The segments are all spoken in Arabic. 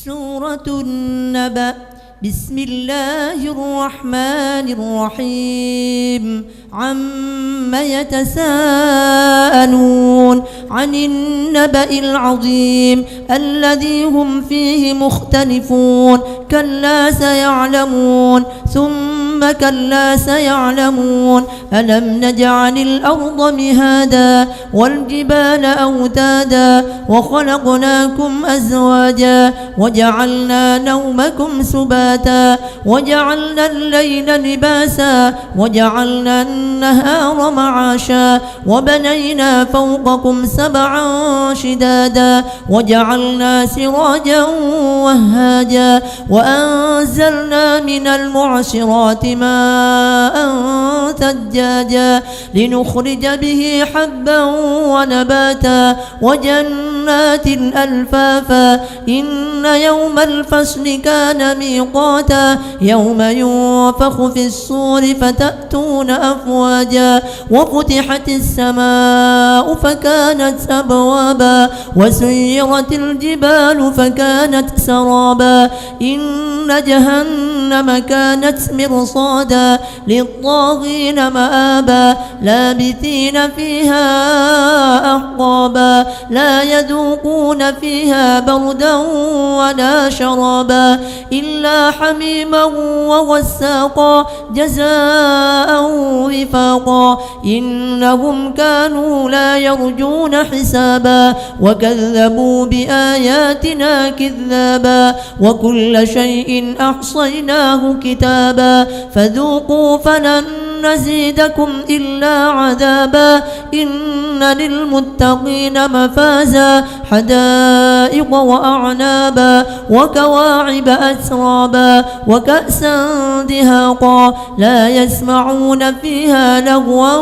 سورة النبأ. بسم الله الرحمن الرحيم. عم يتساءلون عن النبأ العظيم الذي هم فيه مختلفون. كلا سيعلمون ثم كلا سيعلمون. ألم نجعل الأرض مهادا والجبال أوتادا وخلقناكم أزواجا وجعلنا نومكم سباتا وجعلنا الليل لباسا وجعلنا النهار معاشا وبنينا فوقكم سبعا شدادا وجعلنا سراجا وهاجا وأنزلنا من المعصرات ماء ثجاجا لنخرج به حبا ونباتا وجنات ألفافا. إن يوم الفصل كان ميقاتا يوم ينفخ في الصور فتأتون أفواجا وفتحت السماء فكانت أبوابا وسيرت الجبال فكانت سرابا. إن جهنم كانت مرصادا للطاغين مآبا لابثين فيها أحقابا لا يذوقون فيها بردا ولا شرابا إلا حميما وغساقا جزاء وفاقا. إنهم كانوا لا يرجون حسابا وكذبوا بآياتنا كذابا وكل شيء أحصيناه كتابا فذوقوا فلن نزيدكم إلا عذابا. إن للمتقين مفازا حدائق وأعنابا وكواعب أترابا وكأسا دهاقا لا يسمعون فيها لغوا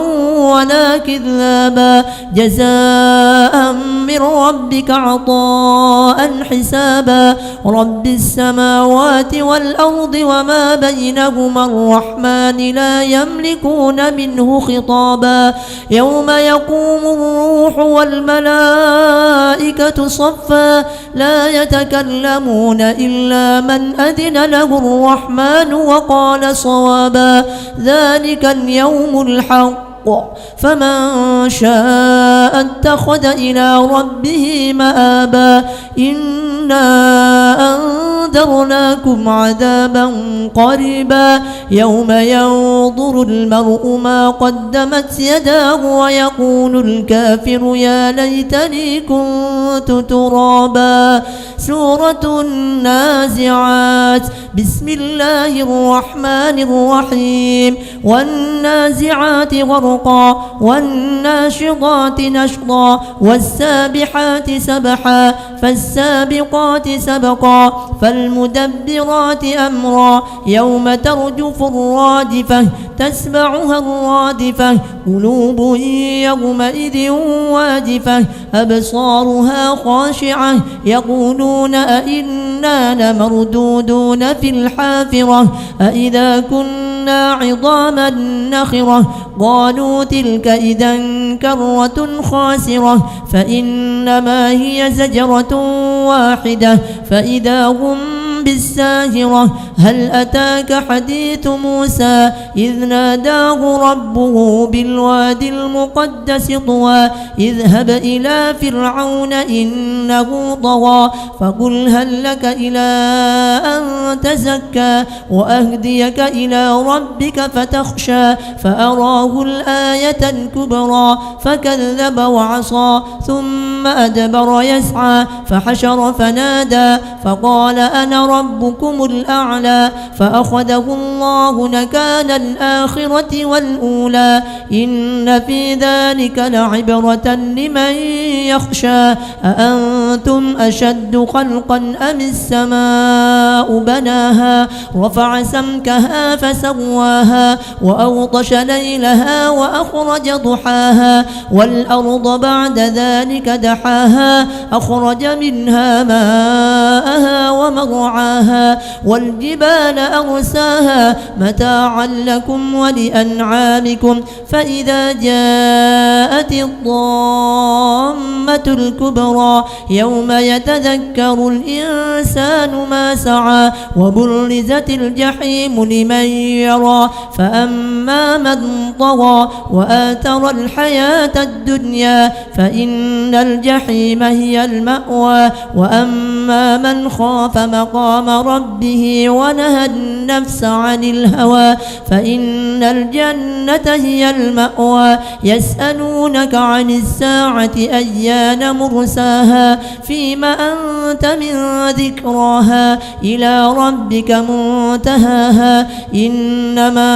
ولا كذابا جزاء من ربك عطاء حسابا. رب السماوات والأرض وما بينهما الرحمن لا يملكون منه خطابا. يوم يقوم الروح والملائكة صفا لا يتكلمون إلا من أذن له الرحمن وقال صوابا. ذلك اليوم الحق فمن شاء اتخذ إلى ربه مآبا. إنا أنذرناكم عذابا قريبا يوم ينظر المرء ما قدمت يداه ويقول الكافر يا ليتني كنت ترابا. سورة النازعات. بسم الله الرحمن الرحيم. والنازعات غرقا والناشطات نشطا والسابحات سبحا فالسابقات سبقا فالمدبرات أمرا. يوم ترجف الرادفة تتبعها الرادفة قلوب يومئذ واجفة أبصارها خاشعة يقولون أئنا لمردودون في الحافرة أئذا كنا عظاما نخرة قالوا تلك إذا كرة خاسرة فإنما هي زجرة واحدة فإذا هم بالساهرة. هل أتاك حديث موسى إذ ناداه ربه بالوادي المقدس طوى اذهب إلى فرعون إنه طغى فقل هل لك إلى أن تزكى وأهديك إلى ربك فتخشى فأراه الآية الكبرى فكذب وعصى ثم أدبر يسعى فحشر فنادى فقال أنا ربكم الأعلى فأخذه الله نكال الآخرة والأولى. إن في ذلك لعبرة لمن يخشى. أأنتم أشد خلقا أم السماء بناها رفع سمكها فسواها وأغطش ليلها وأخرج ضحاها والأرض بعد ذلك دحاها أخرج منها ماءها ومرعاها والجبال أرساها متاعا لكم ولأنعامكم فإذا جاءت الطامة الكبرى يوم يتذكر الإنسان ما سعى وبرزت الجحيم لمن يرى فأما من طغى وآثر الحياة الدنيا فإن الجحيم هي المأوى وأما من خاف مقام ربه ونهى النفس عن الهوى فإن الجنة هي المأوى يسألونك عن الساعة أيان مرساها فيما أنت من ذكراها إلى ربك منتهاها إنما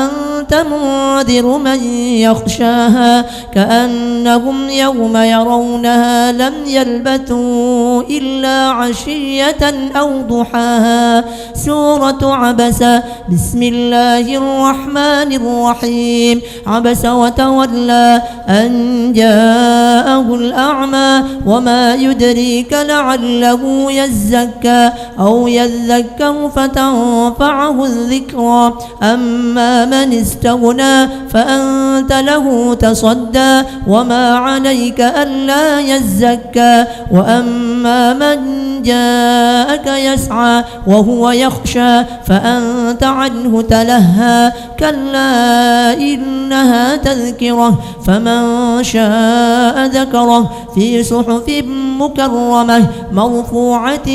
أنت منذر من يخشاها كأنهم يوم يرونها لم يلبثوا إلا عشية أو ضحاها. سورة عبس. بسم الله الرحمن الرحيم. عبس وتولى أن جاءه الأعمى وما يدريك لعله يزكى أو يذكر فتنفعه الذكرى أما من استغنى فأنت له تصدى وما عليك ألا يزكى وأما من جاءك يسعى وهو يخشى فأنت عنه تلهى كلا إنها تذكرة فمن شاء ذكره في صحف مكرمة مرفوعة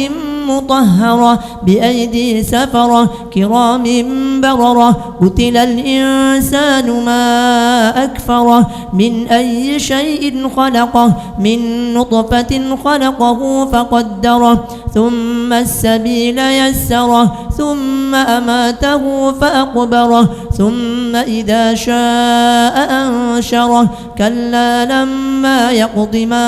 مطهرة بأيدي سفرة كرام بررة قتل الإنسان ما أكفره من أي شيء خلقه من نطفة خلقه فقدره ثم السبيل يسره ثم أماته فأقبره ثم إذا شاء أنشره كلا لما يقض ما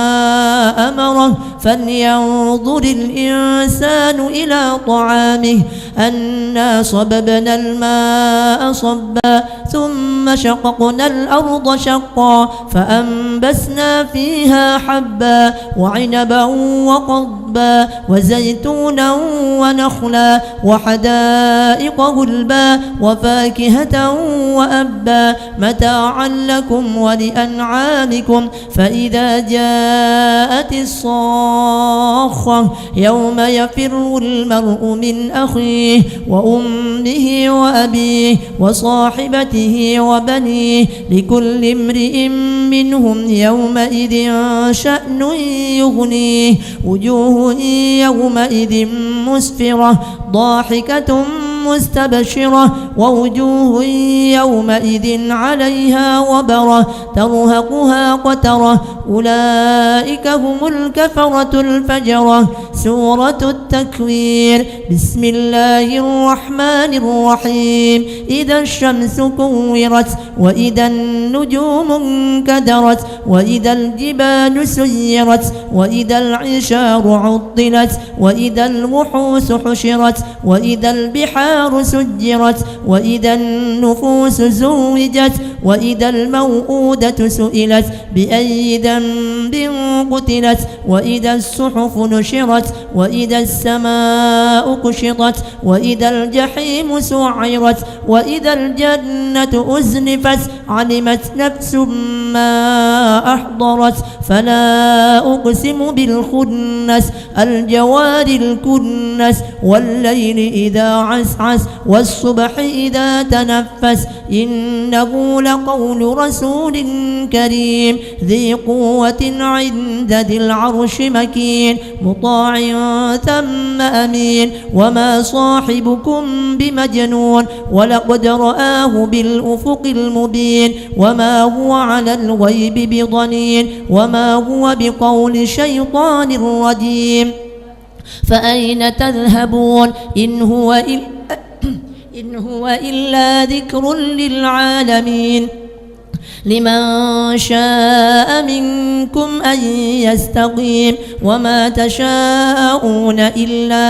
أمره فلينظر الإنسان إلى طعامه أنا صببنا الماء صبا ثم شققنا الأرض شقا فأنبسنا فيها حبا وعنبا وقضبا وزيتونا ونخلا وحدائق غلبا وفاكهة وأبا متاعا لكم ولأنعامكم فإذا جاءت الصاخة يوم يفر المرء من أخيه وأمه وأبيه وصاحبته وبنيه لكل امرئ منهم يومئذ شأن يغنيه وجوه يومئذ مسفرة ضاحكة مستبشرة ووجوه يومئذ عليها وبرة ترهقها قترة أولئك هم الكفرة الفجرة. سورة التكوير. بسم الله الرحمن الرحيم. إذا الشمس كورت وإذا النجوم انكدرت وإذا الجبال سيرت وإذا العشار عطلت وإذا الوحوش حشرت وإذا البحار سجرت وإذا النفوس زوجت وإذا الموءودة سئلت بأي ذنب قتلت وإذا الصحف نشرت وإذا السماء كشطت وإذا الجحيم سعرت وإذا الجنة أزلفت علمت نفس ما أحضرت فلا أقسم بالخنس الجوار الكنس والليل إذا عسعس والصبح إذا تنفس إنه لقول رسول كريم ذي قوة عند ذي العرش مكين مطاع ثم أمين وما صاحبكم بمجنون ولقد رآه بالأفق المبين وما هو على الغيب بضنين وما هو بقول شيطان رجيم. فأين تذهبون إن هو إلا ذكر للعالمين لمن شاء منكم أن يستقيم وما تشاءون إلا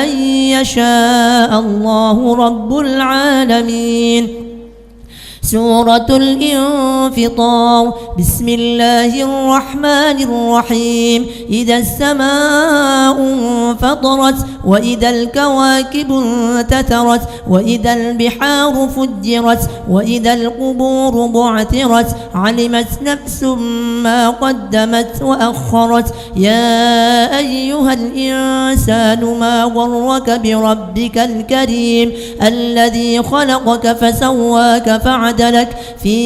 أن يشاء الله رب العالمين. سورة الانفطار. بسم الله الرحمن الرحيم. إذا السماء انفطرت وإذا الكواكب انتثرت وإذا البحار فجرت وإذا القبور بعثرت علمت نفس ما قدمت وأخرت. يا أيها الإنسان ما غرك بربك الكريم الذي خلقك فسواك فعدلك في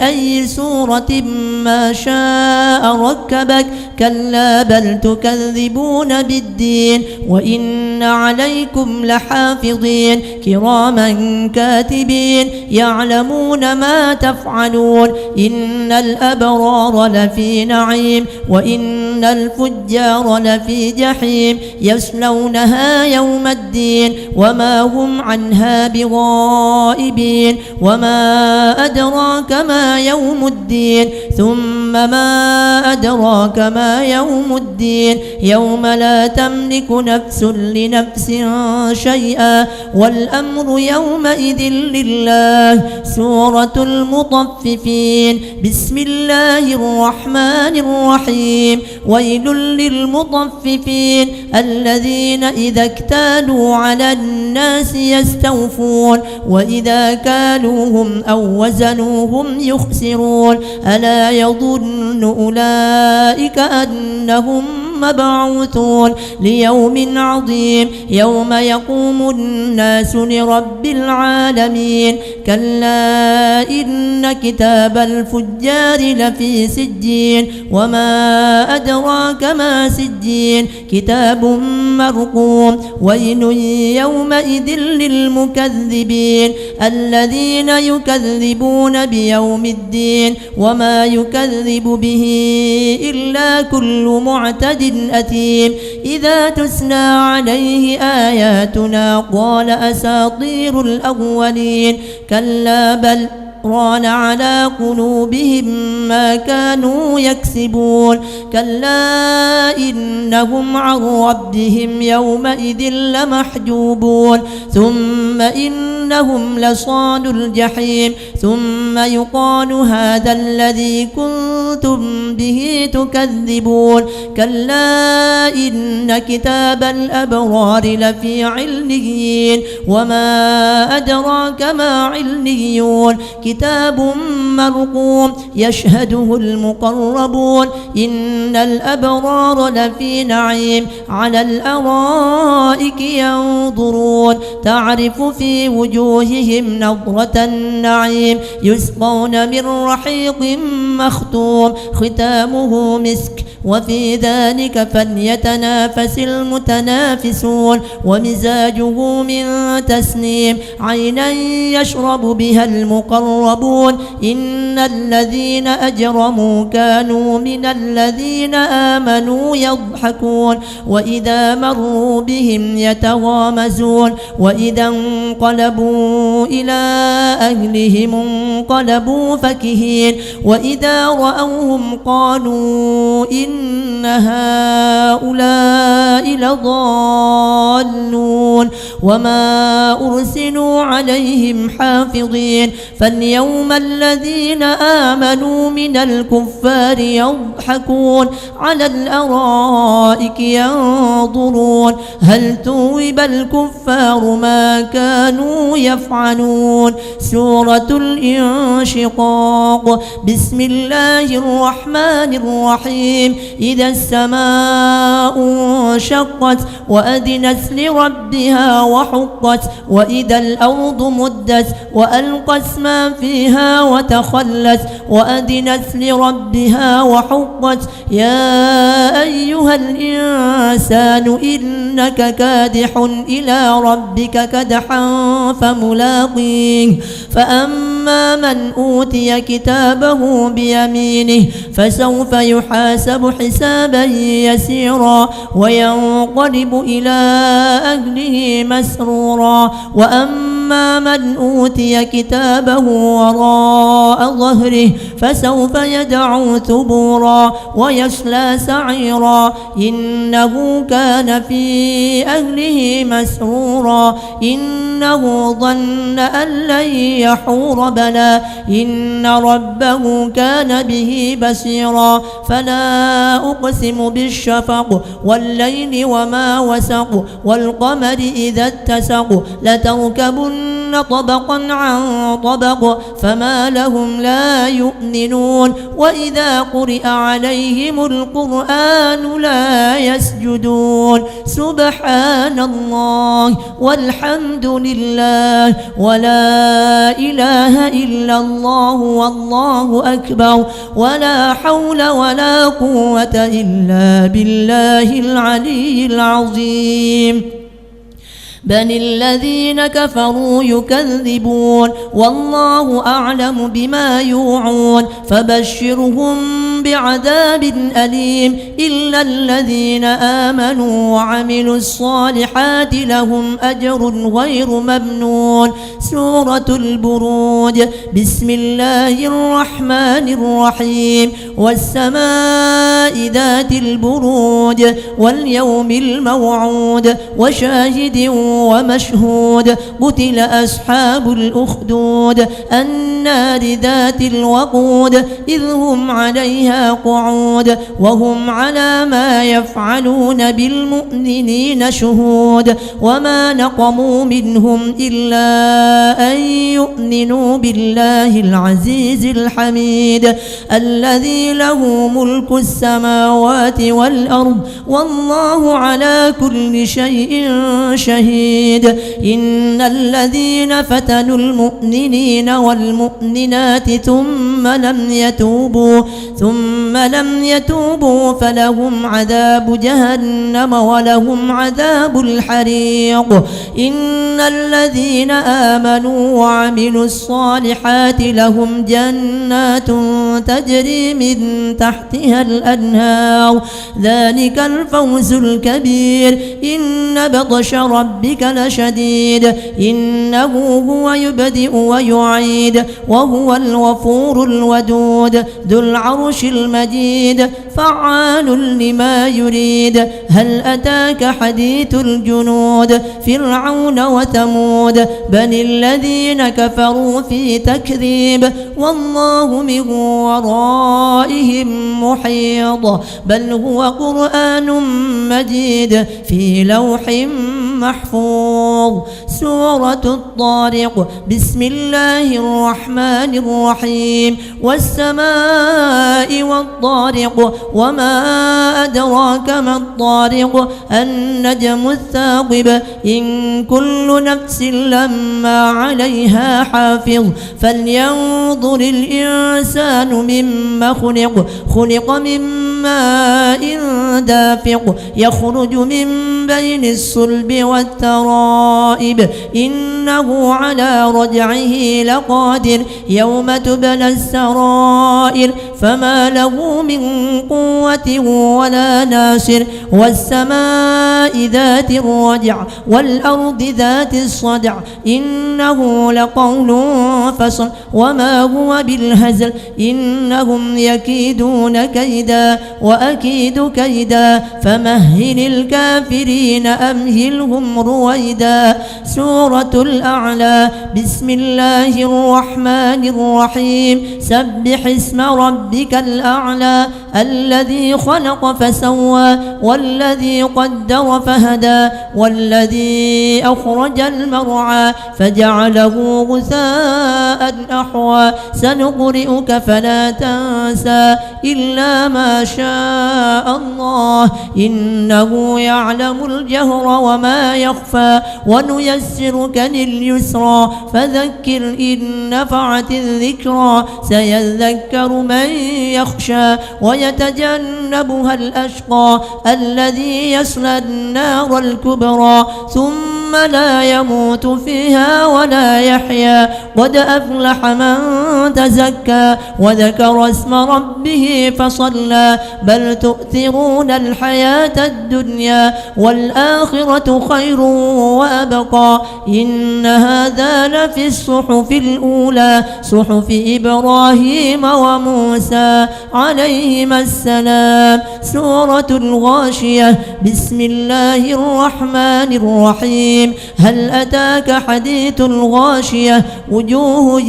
أي سورة ما شاء ركبك. كلا بل تكذبون بالدين وإن عليكم لحافظين كراما كاتبين يعلمون ما تفعلون. إن الأبرار لفي نعيم وإن الفجار لفي جحيم يصلونها يوم الدين وما هم عنها بغائبين. وما أدراك ما يوم الدين ثم ما أدراك ما يوم الدين يوم لا تملك نفس لنفس شيئا والأمر يومئذ لله. سورة المطففين. بسم الله الرحمن الرحيم. ويل للمطففين الذين إذا اكتالوا على الناس يستوفون وإذا كالوهم أو وزنوهم يخسرون. ألا يظن أولئك أنهم مبعوثون ليوم عظيم يوم يقوم الناس لرب العالمين. كلا إن كتاب الفجار لفي سجين وما أدراك ما سجين كتاب مرقوم. ويل يومئذ للمكذبين الذين يكذبون بيوم الدين وما يكذب به إلا كل معتد أثيم. إذا تسنى عليه آياتنا قال أساطير الأولين. كلا بل ران على قلوبهم ما كانوا يكسبون. كلا إنهم عن ربهم يومئذ لمحجوبون. ثم إنهم لصال الجحيم. ثم يقال هذا الذي كنتم به تكذبون. كلا إن كتاب الأبرار لفي عليين وما أدراك ما عليون كتاب مرقوم يشهده المقربون. إن الأبرار لفي نعيم على الأرائك ينظرون تعرف في وجوههم نضرة النعيم يسقون من رحيق مختوم ختامه مسك وفي ذلك فليتنافس المتنافسون. ومزاجه من تسنيم عينا يشرب بها المقربون. إن الذين أجرموا كانوا من الذين آمنوا يضحكون وإذا مروا بهم يتغامزون. وإذا انقلبوا إلى أهلهم انقلبوا فكهين. وإذا رأوهم قالوا إن هؤلاء لضالون. وما أرسلوا عليهم حافظين. فاليوم الذين آمنوا من الكفار يضحكون على الأرائك ينظرون هل ثوب الكفار ما كانوا يفعلون. سورة الانشقاق. بسم الله الرحمن الرحيم. إذا السماء انشقت وأذنت لربها وحقت وإذا الأرض مدت وألقت ما فيها وتخلت وأذنت لربها وحقت. يا أيها الإنسان إنك كادح إلى ربك كدحا فملاقيه. فأما من أوتي كتابه بيمينه فسوف يحاسب حسابا يسيرا وينقلب إلى أهله مسرورا. وأما فأما من أوتي كتابه وراء ظهره فسوف يدعو ثبورا ويصلى سعيرا إنه كان في أهله مسرورا إنه ظن أن لن يحور بلى إن ربه كان به بصيرا فلا أقسم بالشفق والليل وما وسق والقمر إذا اتسق لتركبن طبقا عن طبق فما لهم لا يؤمنون وإذا قرئ عليهم القرآن لا يسجدون سبحان الله والحمد لله ولا إله إلا الله والله أكبر ولا حول ولا قوة إلا بالله العلي العظيم بل الذين كفروا يكذبون والله أعلم بما يوعون فبشرهم بعذاب أليم إلا الذين آمنوا وعملوا الصالحات لهم أجر غير ممنون سورة البروج بسم الله الرحمن الرحيم والسماء ذات البروج واليوم الموعود وشاهد ومشهود قتل أصحاب الأخدود النار ذات الوقود إذ هم عليها قعود وهم على ما يفعلون بالمؤمنين شهود وما نقموا منهم إلا أن يؤمنوا بالله العزيز الحميد الذي له ملك السماوات والأرض والله على كل شيء شهيد إن الذين فتنوا المؤمنين والمؤمنات ثم لم يتوبوا فلهم عذاب جهنم ولهم عذاب الحريق إن الذين آمنوا وعملوا الصالحات لهم جنات تجري من تحتها الأنهار ذلك الفوز الكبير إن بطش ربك لشديد إنه هو يبدئ ويعيد وهو الغفور الودود ذو العرش المجيد فعال لما يريد هل أتاك حديث الجنود فرعون وثمود بل الذين كفروا في تكذيب والله من ورائهم محيط بل هو قرآن مجيد في لوح محفوظ سورة الطارق بسم الله الرحمن الرحيم والسماء والطارق وما أدراك ما الطارق النجم الثاقب إن كل نفس لما عليها حافظ فلينظر الإنسان مما خلق من ماء دافق يخرج من بين الصلب والترائب إنه على رجعه لقادر يوم تبلى السرائر فما له من قوة ولا ناصر والسماء ذات الرجع والأرض ذات الصدع إنه لقول فصل وما هو بالهزل إنهم يكيدون كيدا وأكيد كيدا فمهل الكافرين أمهلهم رويدا سورة الأعلى بسم الله الرحمن الرحيم سبح اسم ربك الأعلى الذي خلق فسوى والذي قدر فهدى والذي أخرج المرعى فجعله غثاء أحوى سنقرئك فلا تنسى إلا ما شاء الله إنه يعلم الجهر وما يخفى ونيسرك لليسرى فذكر إن نفعت الذكرى سيذكر من يخشى ويتجنبها الأشقى الذي يصلى النار الكبرى ثم ثم لا يموت فيها ولا يحيا قد أفلح من تزكى وذكر اسم ربه فصلى بل تؤثرون الحياة الدنيا والآخرة خير وأبقى إن هذا لفي الصحف الأولى صحف إبراهيم وموسى عليهما السلام. سورة الغاشية. بسم الله الرحمن الرحيم. هل أتاك حديث الغاشية وجوه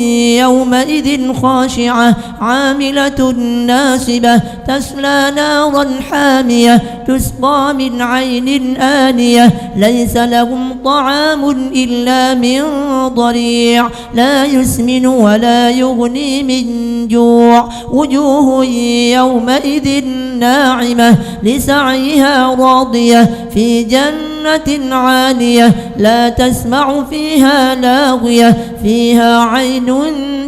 يومئذ خاشعة عاملة ناصبة تسلى نارا حامية تسقى من عين آنية ليس لهم طعام إلا من ضريع لا يسمن ولا يغني من جوع وجوه يومئذ ناعمة لسعيها راضية في جنة عالية لا تسمع فيها لاغية فيها عين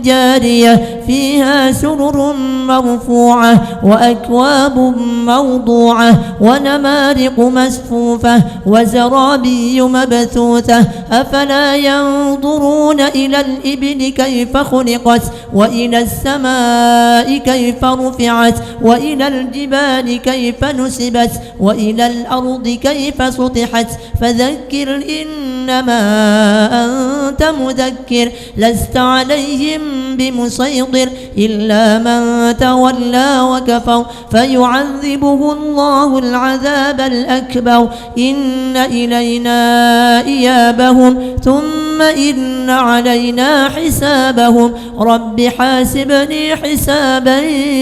جارية فيها سرر مرفوعة وأكواب موضوعة ونمارق مسفوفة وزرابي مبثوثة أفلا ينظرون إلى الإبل كيف خلقت وإلى السماء كيف رفعت وإلى الجبال كيف نسبت وإلى الأرض كيف سطحت فذكر إنما أنت مذكر لست عليهم بمسيطر إلا من تولى وكفر فيعذبه الله العذاب الأكبر إن إلينا إيابهم ثم إن علينا حسابهم رب حاسبني حسابا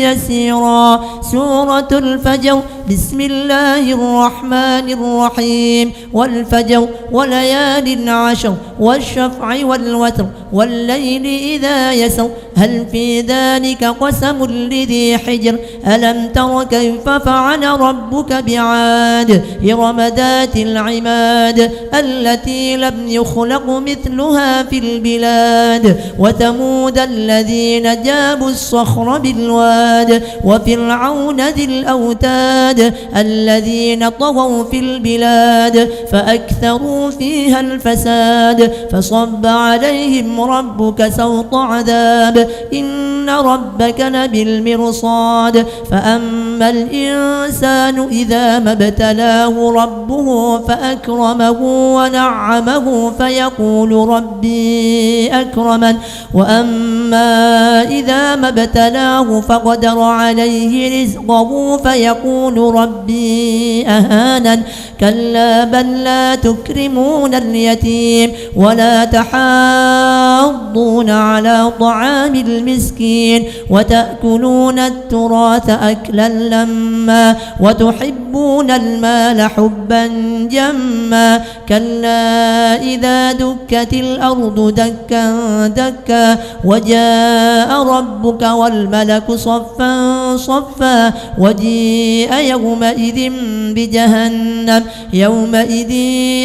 يسيرا. سورة الفجر. بسم الله الرحمن الرحيم. والفجر وليال عشر والشفع والوتر والليل إذا يسر هل في ذلك قسم لذي حجر ألم تر كيف فعل ربك بعاد إرم ذات العماد التي لم يخلق مثلها في البلاد وثمود الذين جابوا الصخر بالواد وفرعون ذي الأوتاد الذين طغوا في البلاد فأكثروا فيها الفساد فصب عليهم ربك سوط عذاب إن ربك لبالمرصاد فأما الإنسان إذا ما ابتلاه ربه فأكرمه ونعمه فيقول ربي أكرمن وأما إذا ما ابتلاه فقدر عليه رزقه فيقول ربي أهانن كلا بل لا تكرمون اليتيم ولا تحاضون على طعام المسكين وتأكلون التراث أكلا لما وتحبون المال حبا جما كلا إذا دكت الأرض دكا دكا وجاء ربك والملك صفا صفا وجيء يومئذ بجهنم يومئذ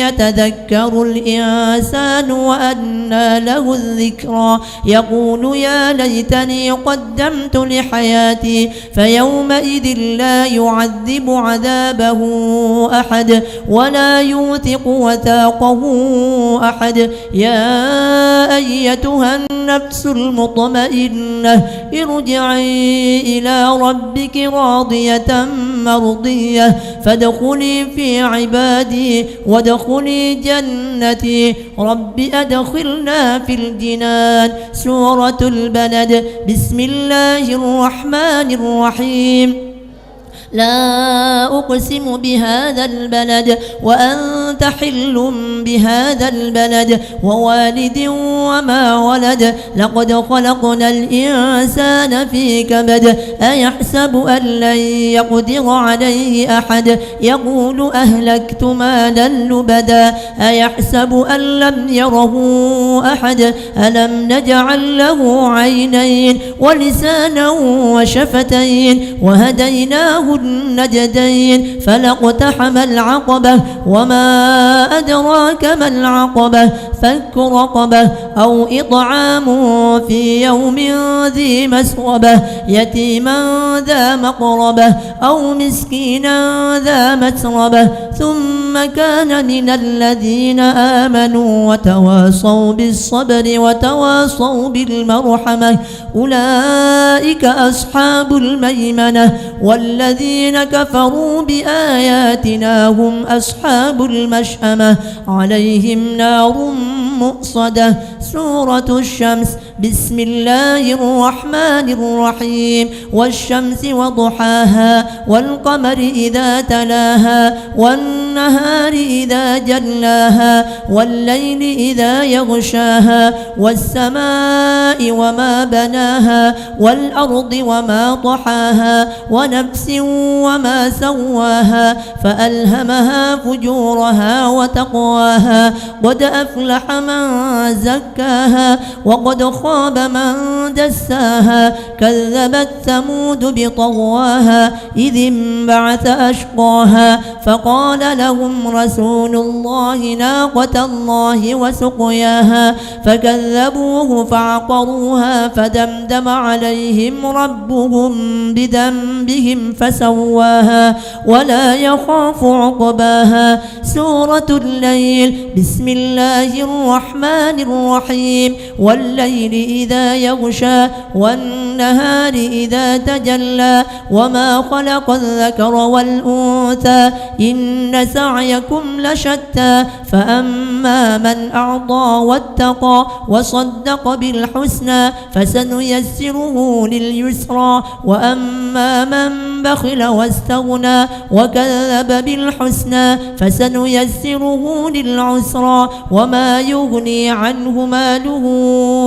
يتذكر الإنسان وأنى له الذكرى يقول يا ليتني قدمت لحياتي فيومئذ لا يعذب عذابه أحد ولا يوثق وثاقه أحد يا أيتها النفس المطمئنة ارجعي إلى ربك راضية مرضية فادخلي في عبادي وادخلي جنتي رب أدخلنا في الجنان. سورة البلد. بسم الله الرحمن الرحيم. لا أقسم بهذا البلد وأنت حل بهذا البلد ووالد وما ولد لقد خلقنا الإنسان في كبد أيحسب أن لن يقدر عليه أحد يقول أهلكت مالا لبدا أيحسب أن لم يره أحد ألم نجعل له عينين ولسانا وشفتين وهديناه النجدين فلاقتحم العقبة وما أدراك ما العقبة فك رقبة أو إطعام في يوم ذي مسغبة يتيما ذا مقربة أو مسكينا ذا متربة ثم كان من الذين آمنوا وتواصوا بالصبر وتواصوا بالمرحمة أولئك أصحاب الميمنة والذين كفروا بآياتنا هم أصحاب المشأمة عليهم نار مؤصدة. سورة الشمس. بسم الله الرحمن الرحيم. والشمس وضحاها والقمر إذا تلاها والنهار إذا جلاها والليل إذا يغشاها والسماء وما بناها والأرض وما طحاها ونفس وما سواها فألهمها فجورها وتقواها قد أفلح من زكاها وقد خاب من دساها كذبت ثمود بطغواها إذ انبعث أشقاها فقال لهم رسول الله ناقة الله وسقياها فكذبوه فعقروها فدمدم عليهم ربهم بذنبهم فسواها ولا يخاف عقباها. سورة الليل. بسم الله الرحمن الرحيم. والليل إذا يغشى والنهار إذا تجلى وما خلق الذكر والأنثى إن سعيكم لشتى فأما من أعطى واتقى وصدق بالحسنى فسنيسره لليسرى وأما من بخل واستغنى وكذب بالحسنى فسنيسره للعسرى وما يغني عنه ماله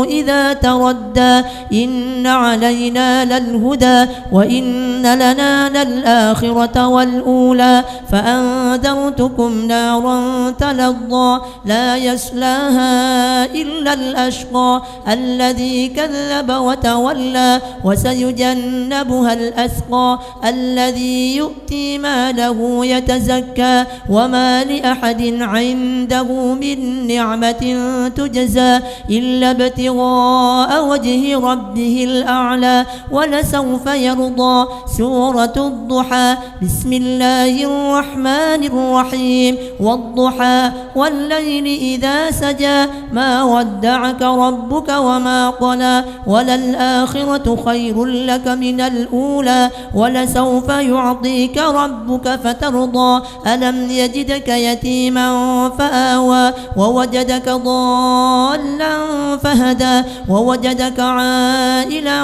إذا تردى إن علينا للهدى وإن لنا للآخرة والأولى فأنذرتكم نارا تلظى لا يصلاها إلا الأشقى الذي كذب وتولى وسيجنبها الأتقى الذي يؤتي ماله يتزكى وما لأحد عنده من نعمة تجزى إلا ابتغاء وجه ربه الأعلى ولسوف يرضى. سورة الضحى. بسم الله الرحمن الرحيم. والضحى والليل إذا سجى ما ودعك ربك وما قلى وللآخرة خير لك من الأولى ولسوف يعطيك ربك فترضى. ألم يجدك يتيما فآوى ووجدك ضالا فهدى ووجدك عائلا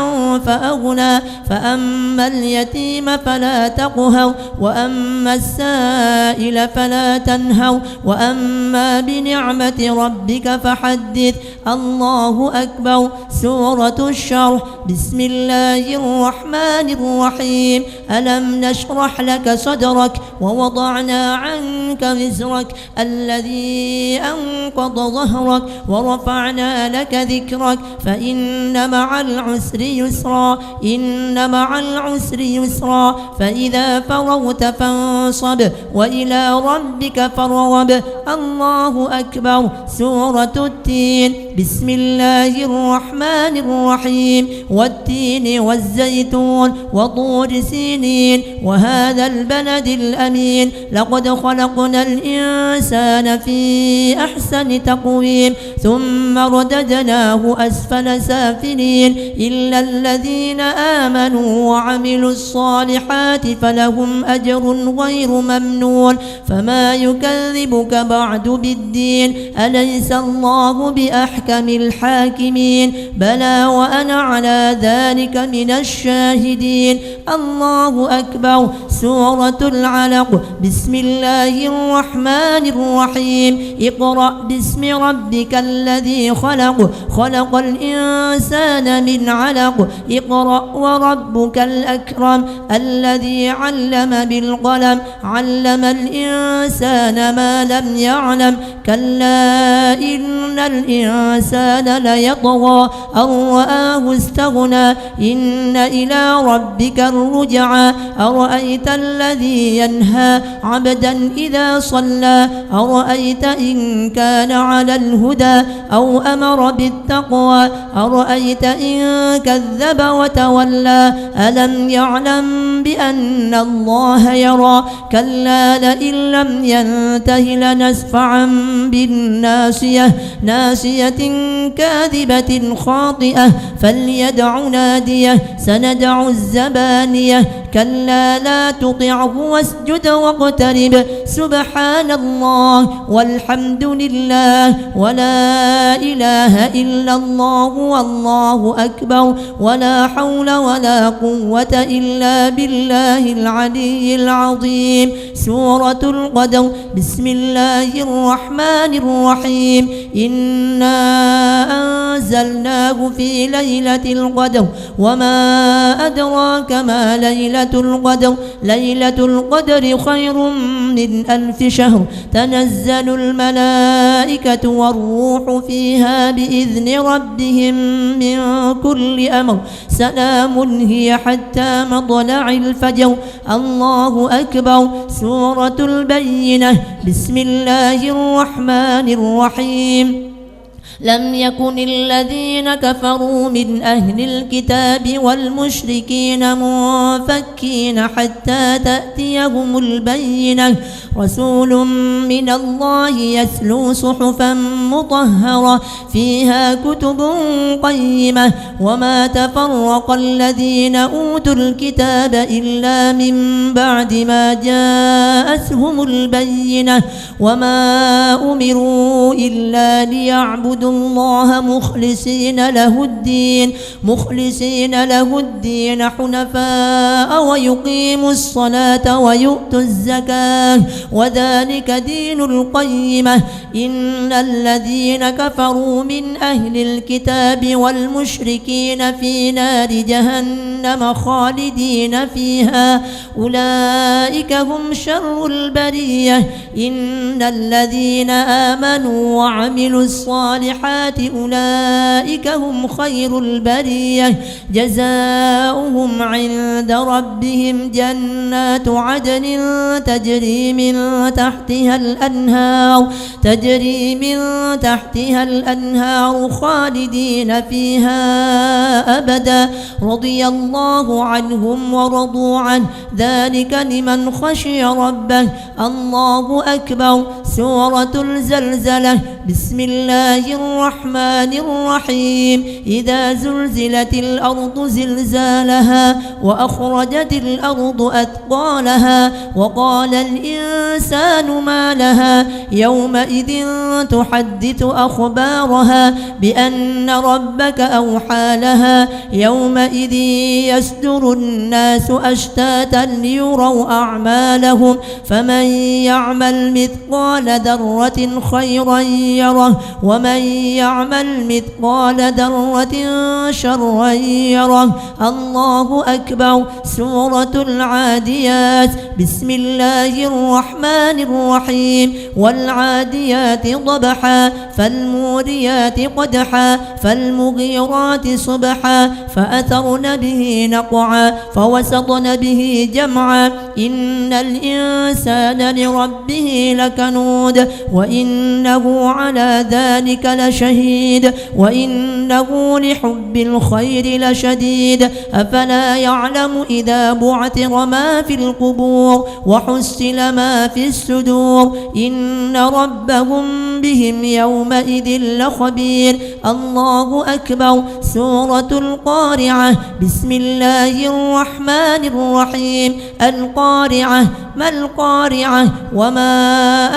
فأغنى فأما اليتيم فلا تقهر وأما السائل فلا تنهر وأما بنعمة ربك فحدث. الله أكبر. سورة الشرح. بسم الله الرحمن الرحيم. ألم نشرح لك صدرك ووضعنا عنك وزرك الذي أنقض ظهرك ورفعنا لك ذكرك فإن مع العسر يسرا إن مع العسر يسرا فإذا فرغت فانصب وإلى ربك فارغب. الله أكبر. سورة التين. بسم الله الرحمن الرحيم. والتين والزيتون وطور سينين وهذا البلد الأمين لقد خلقنا الإنسان في أحسن تقويم ثم رددناه أسفل سافلين إلا الذين آمنوا وعملوا الصالحات فلهم أجر غير ممنون. فما يكذبك بعد بالدين أليس الله بأحكم الحاكمين بلى وأنا على ذلك من الشاهدين. الله أكبر. سورة العلق. بسم الله الرحمن الرحيم. اقرأ باسم ربك الذي خلق خلق الإنسان من علق اقرأ وربك الأكرم الذي علم بالقلم علم الإنسان ما لم يعلم كلا إن الإنسان ليطغى أن رآه استغنى إن إلى ربك الرجعى أرأيت الذي ينهى عبدا إذا صلى أرأيت إن كان على الهدى أو أمر بالتقوى أرأيت إن كذب وتولى ألم يعلم بأن الله يرى كلا لئن لم ينته لنسفعا بالناصية ناصية كاذبة خاطئة فليدع ناديه سندع الزبانية كلا لا تطعه واسجد واقترب سبحان الله والحمد لله ولا إله إلا الله والله أكبر ولا حول ولا قوة إلا بالله العلي العظيم. سورة القدر. بسم الله الرحمن الرحيم. إنا أنزلناه في ليلة القدر وما أدراك ما ليلة القدر ليلة القدر خير من 1000 شهر تنزل الملائكة والروح فيها بإذن ربهم من كل أمر سلام هي حتى مطلع الفجر. الله أكبر. سورة البينة. بسم الله الرحمن الرحيم. لم يكن الذين كفروا من أهل الكتاب والمشركين منفكين حتى تأتيهم البينة رسول من الله يتلو صحفا مطهرة فيها كتب قيمة وما تفرق الذين أوتوا الكتاب إلا من بعد ما جاءتهم البينة وما أمروا إلا ليعبدوا الله مخلصين له الدين حنفاء ويقيموا الصلاة ويؤتوا الزكاة وذلك دين القيمة. إن الذين كفروا من أهل الكتاب والمشركين في نار جهنم خالدين فيها أولئك هم شر البرية. إن الذين آمنوا وعملوا الصالحات أولئك هم خير البرية جزاؤهم عند ربهم جنات عدن تجري من تحتها الأنهار خالدين فيها أبدا رضي الله عنهم ورضوا عنه ذلك لمن خشي ربه. الله أكبر. سورة الزلزلة. بسم الله الرحمن الرحيم. إذا زلزلت الأرض زلزالها وأخرجت الأرض أثقالها وقال الإنسان ما لها يومئذ تحدث أخبارها بأن ربك أوحى لها يومئذ يصدر الناس أشتاتا ليروا أعمالهم فمن يعمل مثقال ذرة خيرا يره ومن يعمل مثقال ذرة شرا يره. الله أكبر. سورة العاديات. بسم الله الرحمن الرحيم. والعاديات ضبحا فالموريات قدحا فالمغيرات صبحا فأثرن به نقعا فوسطن به جمعا. إن الإنسان لربه لكنود وإنه على ذلك لشهيد وإنه لحب الخير لشديد. أفلا يعلم إذا بعثر ما في القبور وحصل ما في الصدور إن ربهم بهم يومئذ لخبير. الله أكبر. سورة القارعة. بسم الله الرحمن الرحيم. القارعة. ما القارعة وما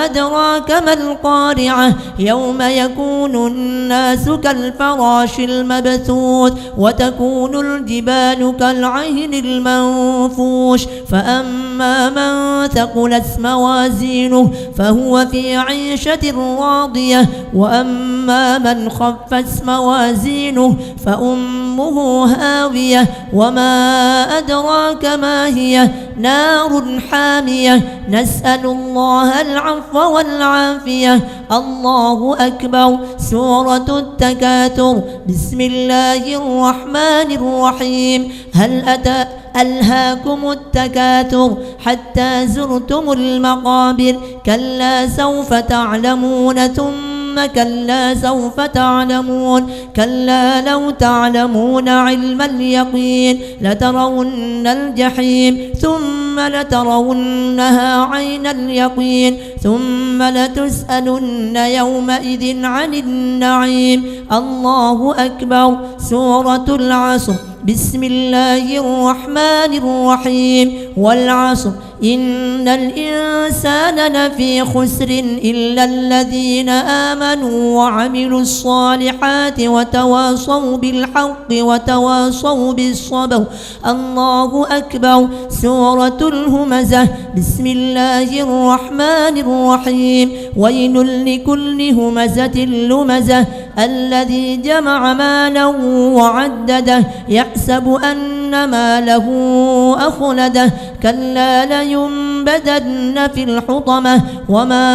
أدراك ما القارعة يوم يكون الناس كالفراش المبثوث وتكون الجبال كالعهن المنفوش فأما من ثقلت موازينه فهو في عيشة راضية وأما من خفت موازينه فأمه هاوية وما أدراك ما هي نار حامية. نسأل الله العفو والعافية. الله أكبر. سورة التكاثر. بسم الله الرحمن الرحيم. ألهاكم التكاثر حتى زرتم المقابر كلا سوف تعلمون ثم كلا سوف تعلمون كلا لو تعلمون علم اليقين لترون الجحيم ثم لترونها عين اليقين ثم لتسألن يومئذ عن النعيم. الله أكبر. سورة العصر. بسم الله الرحمن الرحيم. والعصر إن الإنسان لفي خسر إلا الذين آمنوا وعملوا الصالحات وتواصوا بالحق وتواصوا بالصبر. الله أكبر. سورة الهمزة. بسم الله الرحمن الرحيم. ويل لكل همزة لمزة الذي جمع مالا وعدده يحسب أن ماله أخلده كلا لينبذن في الحطمة وما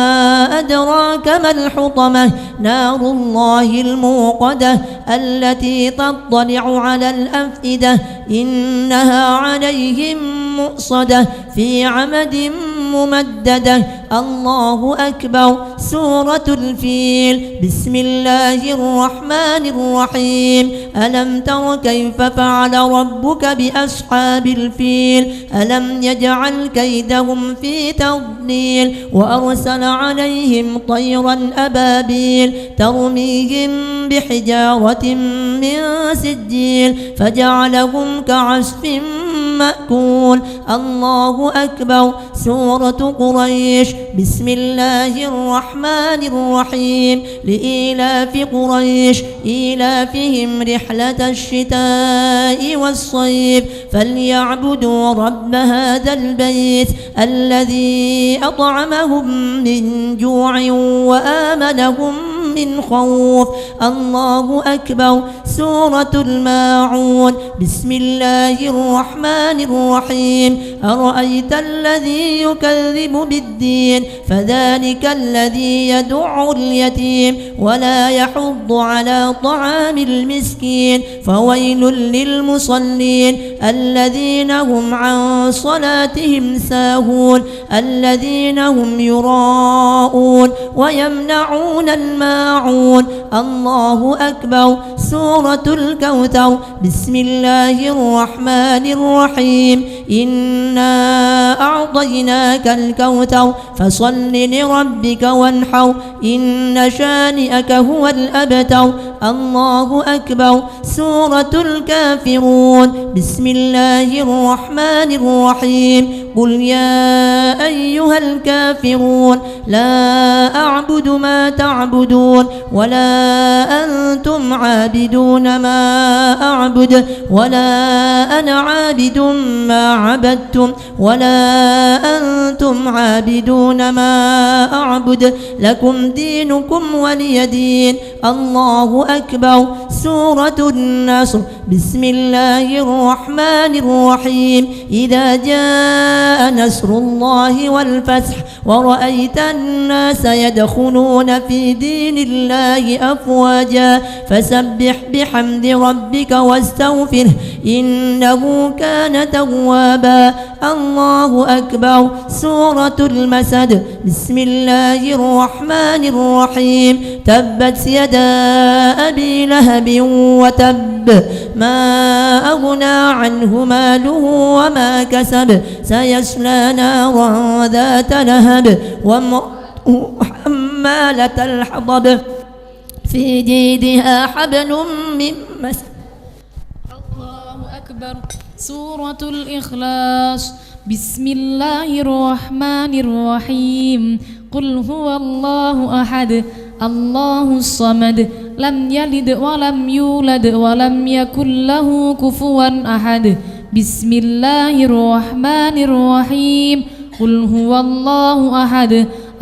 أدراك ما الحطمة نار الله الموقدة التي تطلع على الأفئدة إنها عليهم مؤصدة في عمد ممددة. الله أكبر. سورة الفيل. بسم الله الرحمن الرحيم. ألم تر كيف فعل ربك بأصحاب الفيل ألم يجعل كيدهم في تضليل وأرسل عليهم طيرا أبابيل ترميهم بحجارة من سجيل فجعلهم كعصف مأكول. الله أكبر. سورة قريش. بسم الله الرحمن الرحيم. لإيلاف قريش إيلافهم رحلة الشتاء والصيف فليعبدوا رب هذا البيت الذي أطعمهم من جوع وآمنهم من خوف. الله أكبر. سورة الماعون. بسم الله الرحمن الرحيم. أرأيت الذي يكذب بالدين فذلك الذي يدع اليتيم ولا يحض على طعام المسكين فويل للمصلين الذين هم عن صلاتهم ساهون الذين هم يراءون ويمنعون الماعون. الله أكبر. سورة الكوثر. بسم الله الرحمن الرحيم. إنا أعطيناك الكوثر فصل لربك وانحر إن شانئك هو الأبتر. الله أكبر. سورة الكافرون. بسم الله الرحمن الرحيم. قل يا أيها الكافرون لا أعبد ما تعبدون ولا أنتم عابدون ما أعبد ولا أنا عابد ما عبدتم ولا أنتم عابدون ما أعبد لكم دينكم ولي دين. الله أكبر. سورة النصر. بسم الله الرحمن الرحيم. إذا جاء نصر الله والفتح ورأيت الناس يدخلون في دين الله أفواجا فسبح بحمد ربك واستغفره إنه كان توابا. الله أكبر. سورة المسد. بسم الله الرحمن الرحيم. تبت يدا أبي لهب وتب ما أغنى عنه ماله وما كسب سيصلى نارا ذات لهب وامرأته حمالة الحطب في جيدها حبل من مسد. الله أكبر. سورة الإخلاص. بسم الله الرحمن الرحيم. قل هو الله أحد الله الصمد لم يلد ولم يولد ولم يكن له كفوا أحد. بسم الله الرحمن الرحيم. قل هو الله أحد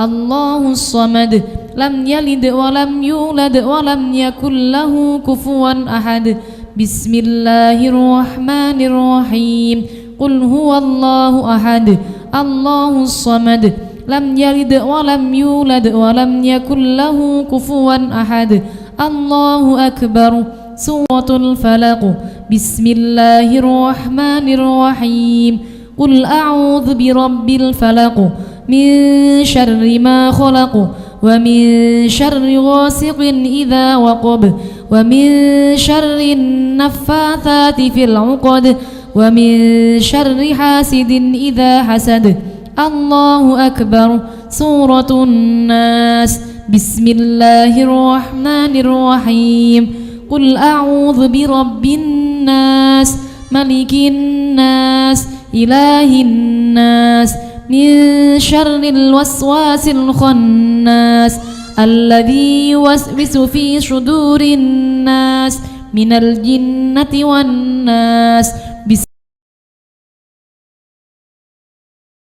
الله الصمد لم يلد ولم يولد ولم يكن له كفوا أحد. بسم الله الرحمن الرحيم. قل هو الله أحد الله الصمد لم يلد ولم يولد ولم يكن له كفوا أحد. الله أكبر. سورة الفلق. بسم الله الرحمن الرحيم قل أعوذ برب الفلق من شر ما خلق ومن شر غاسق إذا وقب ومن شر النفاثات في العقد ومن شر حاسد إذا حسد. الله أكبر. سورة الناس. بسم الله الرحمن الرحيم قل أعوذ برب الناس ملك الناس إله الناس من شر الوسواس الخناس الذي يوسوس في صدور الناس من الجنة والناس.